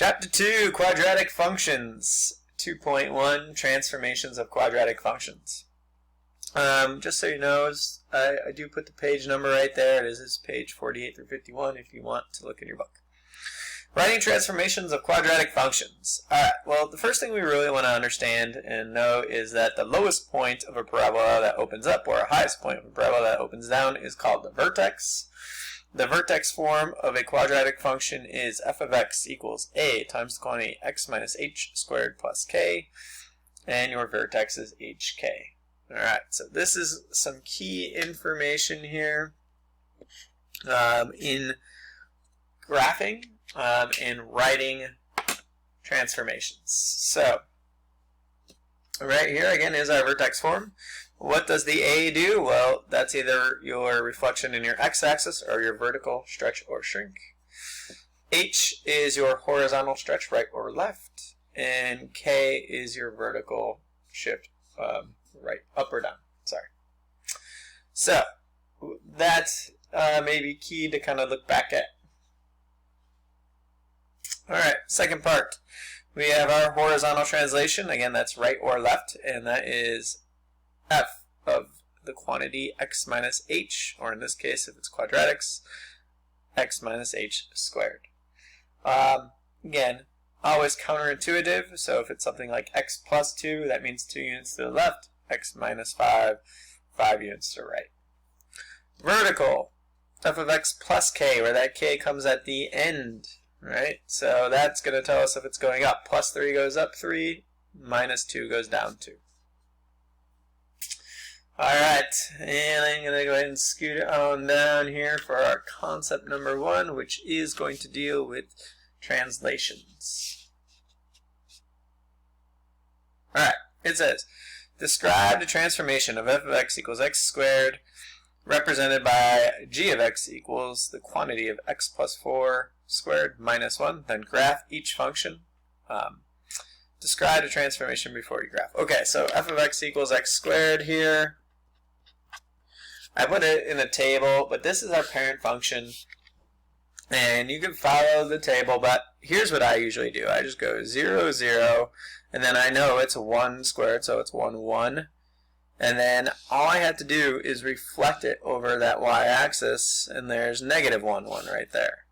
Chapter 2, Quadratic Functions. 2.1, Transformations of Quadratic Functions. Just so you know, I do put the page number right there. It is page 48 through 51 if you want to look in your book. Writing transformations of quadratic functions. Alright, well, the first thing we really want to understand and know is that the lowest point of a parabola that opens up, or a highest point of a parabola that opens down, is called the vertex. The vertex form of a quadratic function is f of x equals a times the quantity x minus h squared plus k, and your vertex is hk. Alright, so this is some key information here in graphing and writing transformations. So, right here again is our vertex form. What does the A do? Well, that's either your reflection in your x-axis or your vertical stretch or shrink. H is your horizontal stretch right or left, and K is your vertical shift right up or down. Sorry. So that may be key to kind of look back at. Alright, second part. We have our horizontal translation. Again, that's right or left, and that is f of the quantity x minus h, or in this case, if it's quadratics, x minus h squared. Again, always counterintuitive, so if it's something like x plus 2, that means 2 units to the left, x minus 5, 5 units to the right. Vertical, f of x plus k, where that k comes at the end. Right, so that's going to tell us if it's going up. Plus 3 goes up 3, minus 2 goes down 2. Alright, and I'm going to go ahead and scoot it on down here for our concept number 1, which is going to deal with translations. Alright, it says, describe the transformation of f of x equals x squared, represented by g of x equals the quantity of x plus 4 squared minus 1, then graph each function. Describe the transformation before you graph. Okay, so f of x equals x squared here. I put it in a table, but this is our parent function. And you can follow the table, but here's what I usually do. I just go 0, 0, and then I know it's 1 squared, so it's 1, 1. And then all I have to do is reflect it over that y-axis, and there's negative 1, 1 right there.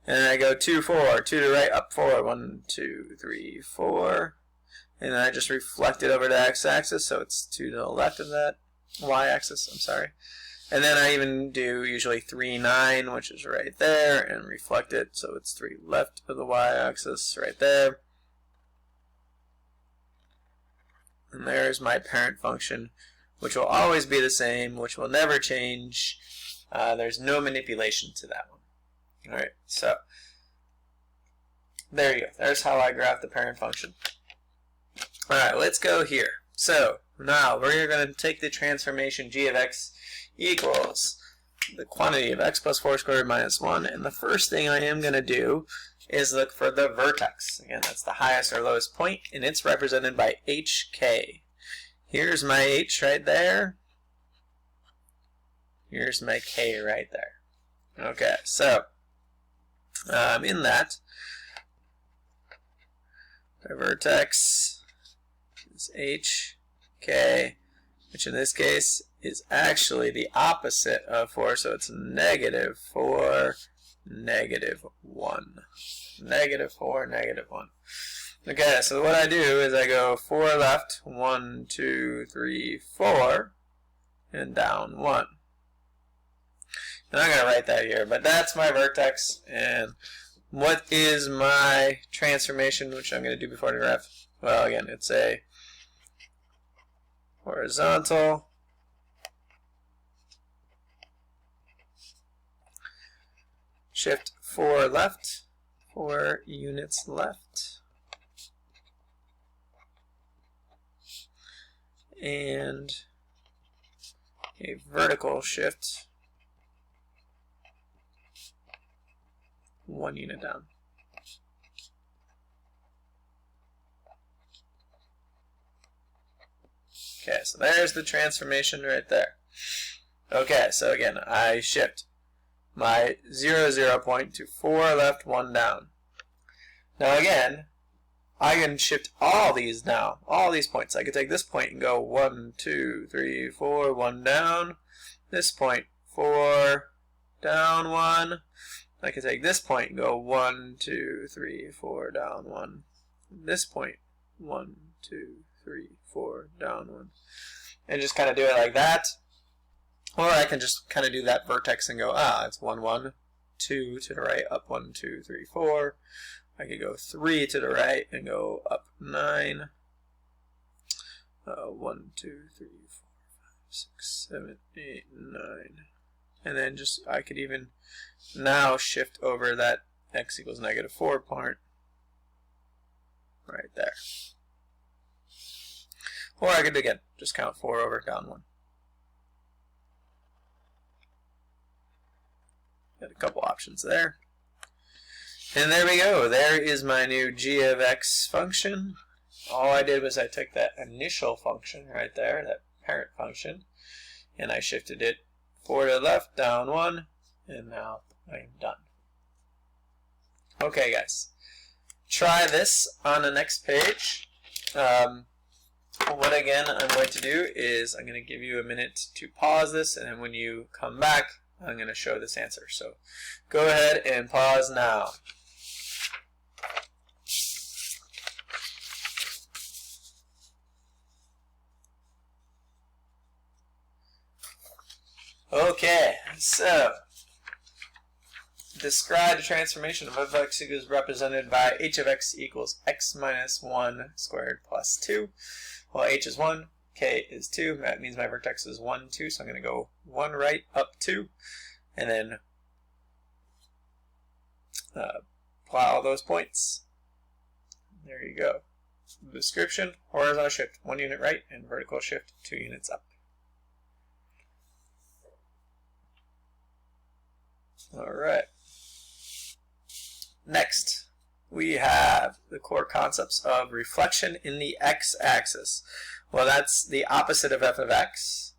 And then I go 2, 4, 2 to the right, up 4, 1, 2, 3, 4. And then I just reflect it over the x-axis, so it's 2 to the left of that y-axis, I'm sorry. And then I even do usually 3, 9, which is right there, and reflect it, so it's 3 left of the y-axis right there. And there's my parent function, which will always be the same, which will never change. There's no manipulation to that one. Alright, so there you go. There's how I graph the parent function. Alright, let's go here. So now we're going to take the transformation g of x equals the quantity of x plus 4 squared minus 1. And the first thing I am going to do is look for the vertex. Again, that's the highest or lowest point, and it's represented by hk. Here's my h right there. Here's my k right there. Okay, so in that, the vertex is hk, which in this case is actually the opposite of 4, so it's negative 4, negative 1. Negative 4, negative 1. Okay, so what I do is I go 4 left, 1, 2, 3, 4, and down 1. And I'm going to write that here, but that's my vertex. And what is my transformation, which I'm going to do before the graph? Well, again, it's a horizontal shift 4 left, 4 units left, and a vertical shift 1 unit down. Okay, so there's the transformation right there. Okay, so again, I shift my 0, 0 point to 4 left, 1 down. Now again, I can shift all these now, all these points. I could take this point and go 1, 2, 3, 4, 1 down. This point, 4, down 1. I could take this point and go 1, 2, 3, 4, down 1. This point, 1, 2, 3, 4, down 1. And just kind of do it like that. Or I can just kind of do that vertex and go, it's 1, 1, 2 to the right, up 1, 2, 3, 4. I could go 3 to the right and go up 9. 1, 2, 3, 4, 5, 6, 7, 8, 9. And then just, I could even now shift over that x equals -4 part right there. Or I could, again, just count 4 over, down 1. Got a couple options there. And there we go. There is my new g of x function. All I did was I took that initial function right there, that parent function, and I shifted it 4 to the left, down 1, and now I'm done. Okay, guys. Try this on the next page. What again I'm going to do is I'm going to give you a minute to pause this, and then when you come back, I'm going to show this answer. So go ahead and pause now. Okay, so describe the transformation of f of x is represented by h of x equals x minus 1 squared plus 2. Well, h is 1, k is 2. That means my vertex is 1, 2, so I'm going to go 1 right, up 2, and then plot all those points. There you go. Description, horizontal shift 1 unit right, and vertical shift 2 units up. Alright. Next, we have the core concepts of reflection in the x-axis. Well, that's the opposite of f of x.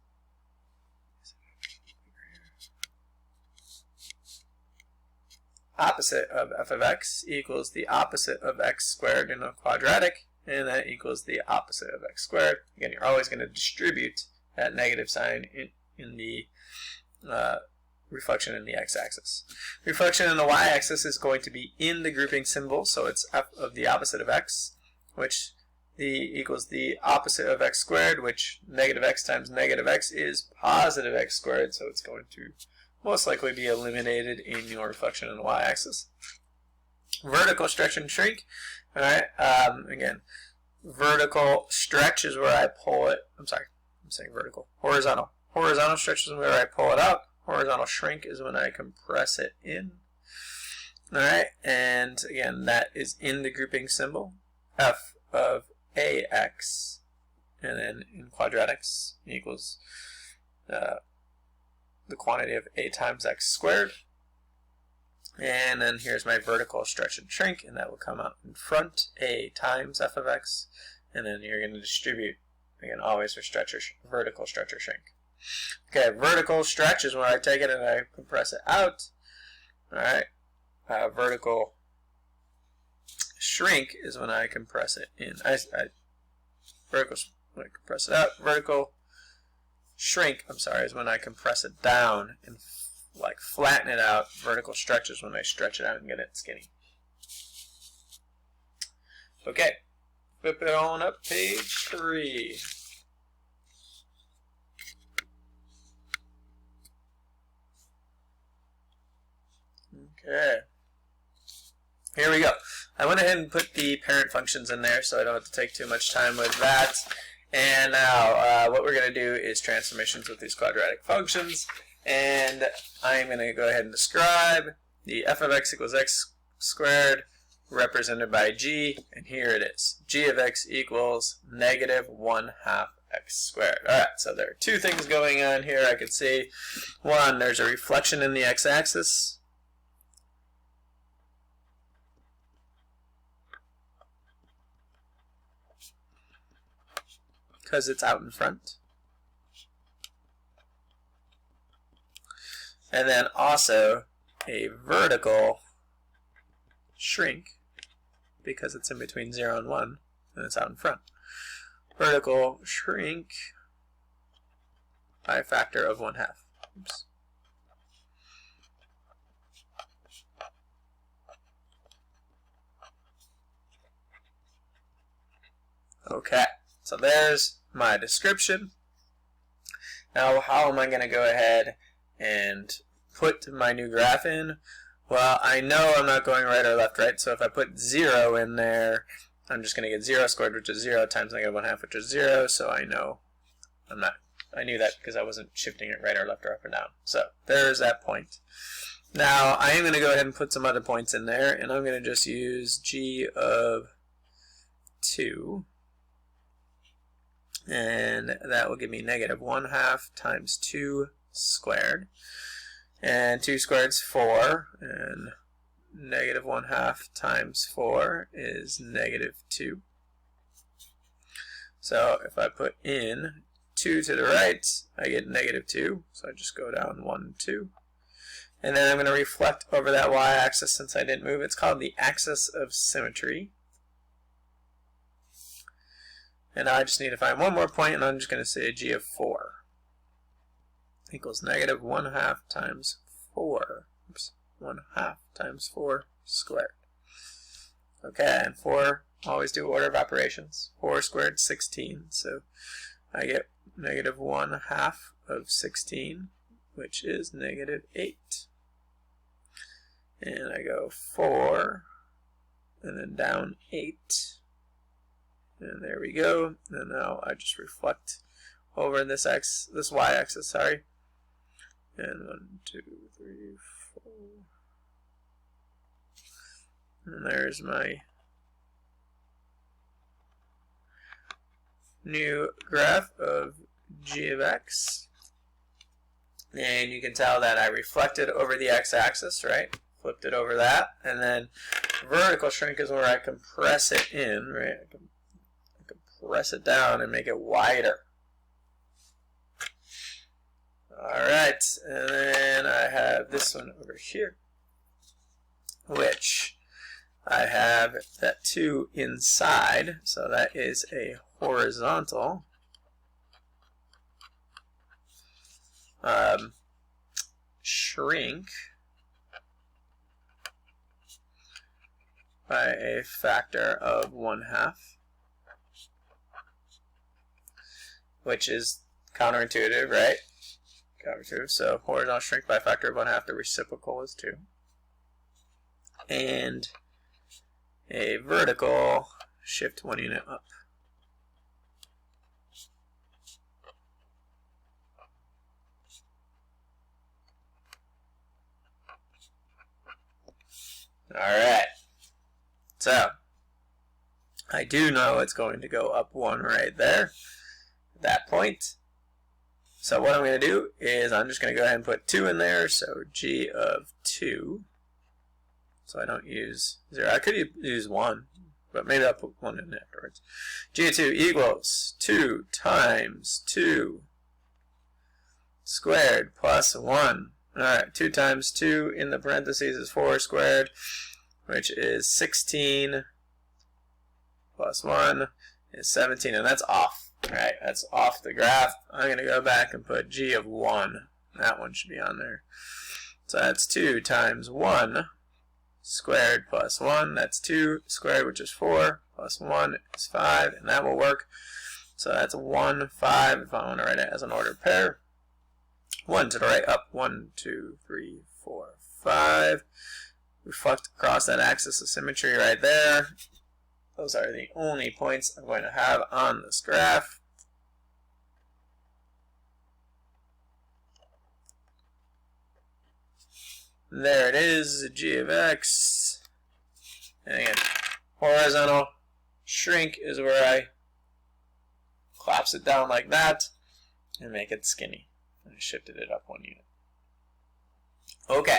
Opposite of f of x equals the opposite of x squared in a quadratic, and that equals the opposite of x squared. Again, you're always going to distribute that negative sign in the reflection in the x-axis. Reflection in the y-axis is going to be in the grouping symbol, so it's f of the opposite of x, which equals the opposite of x squared, which negative x times negative x is positive x squared, so it's going to most likely be eliminated in your reflection in the y-axis. Vertical stretch and shrink. All right. Again, vertical stretch is where I pull it. I'm saying vertical. Horizontal. Horizontal stretch is where I pull it out. Horizontal shrink is when I compress it in. Alright, and again, that is in the grouping symbol, f of ax, and then in quadratics equals the quantity of a times x squared. And then here's my vertical stretch and shrink, and that will come out in front, a times f of x, and then you're going to distribute, again, always for vertical stretch or shrink. Okay, vertical stretch is when I take it and I compress it out. Alright, vertical shrink is when I compress it in. Vertical, when I compress it out. Vertical shrink, is when I compress it down and like flatten it out. Vertical stretch is when I stretch it out and get it skinny. Okay, flip it on up, page 3. Okay, here we go. I went ahead and put the parent functions in there so I don't have to take too much time with that. And now what we're going to do is transformations with these quadratic functions. And I'm going to go ahead and describe the f of x equals x squared represented by g. And here it is. G of x equals negative 1/2 x squared. Alright, so there are two things going on here I could see. One, there's a reflection in the x-axis. Because it's out in front. And then also a vertical shrink because it's in between 0 and 1, and it's out in front. Vertical shrink by a factor of 1/2. Oops. Okay, so there's my description. Now, how am I going to go ahead and put my new graph in? Well, I know I'm not going right or left, right? So if I put 0 in there, I'm just going to get 0 squared, which is 0, times negative 1/2, which is 0. So I know I knew that because I wasn't shifting it right or left or up or down. So there's that point. Now, I am going to go ahead and put some other points in there, and I'm going to just use g of 2. And that will give me negative 1/2 times 2 squared. And 2 squared is 4. And negative 1/2 times 4 is negative 2. So if I put in 2 to the right, I get negative 2. So I just go down 1, 2. And then I'm going to reflect over that y-axis since I didn't move. It's called the axis of symmetry. And now I just need to find one more point, and I'm just going to say g of 4 equals negative 1/2 times 4. Oops, 1/2 times 4 squared. Okay, and 4, always do order of operations. 4 squared, 16. So I get negative 1/2 of 16, which is negative 8. And I go 4, and then down 8. And there we go. And now I just reflect over this y-axis, sorry. And 1, 2, 3, 4. And there's my new graph of g of x. And you can tell that I reflected over the x-axis, right? Flipped it over that. And then vertical shrink is where I compress it in, right? I can press it down and make it wider. Alright, and then I have this one over here, which I have that 2 inside, so that is a horizontal shrink by a factor of 1/2. Which is counterintuitive, right? Counterintuitive. So horizontal shrink by a factor of 1/2. The reciprocal is 2. And a vertical shift 1 unit up. Alright. So I do know it's going to go up 1 right there. That point. So what I'm going to do is I'm just going to go ahead and put 2 in there, so g of 2. So I don't use 0. I could use 1, but maybe I'll put 1 in afterwards. G of 2 equals 2 times 2 squared plus 1. Alright, 2 times 2 in the parentheses is 4 squared, which is 16 plus 1 is 17, and that's off. Alright, that's off the graph. I'm going to go back and put g of 1. That one should be on there. So that's 2 times 1 squared plus 1. That's 2 squared, which is 4, plus 1 is 5, and that will work. So that's 1, 5, if I want to write it as an ordered pair. 1 to the right, up, 1, 2, 3, 4, 5. Reflect across that axis of symmetry right there. Those are the only points I'm going to have on this graph. There it is, g of x. And again, horizontal shrink is where I collapse it down like that and make it skinny. And I shifted it up 1 unit. Okay.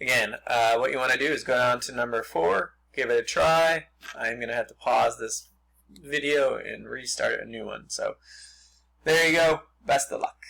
Again, what you want to do is go down to number 4. Give it a try. I'm going to have to pause this video and restart a new one. So there you go. Best of luck.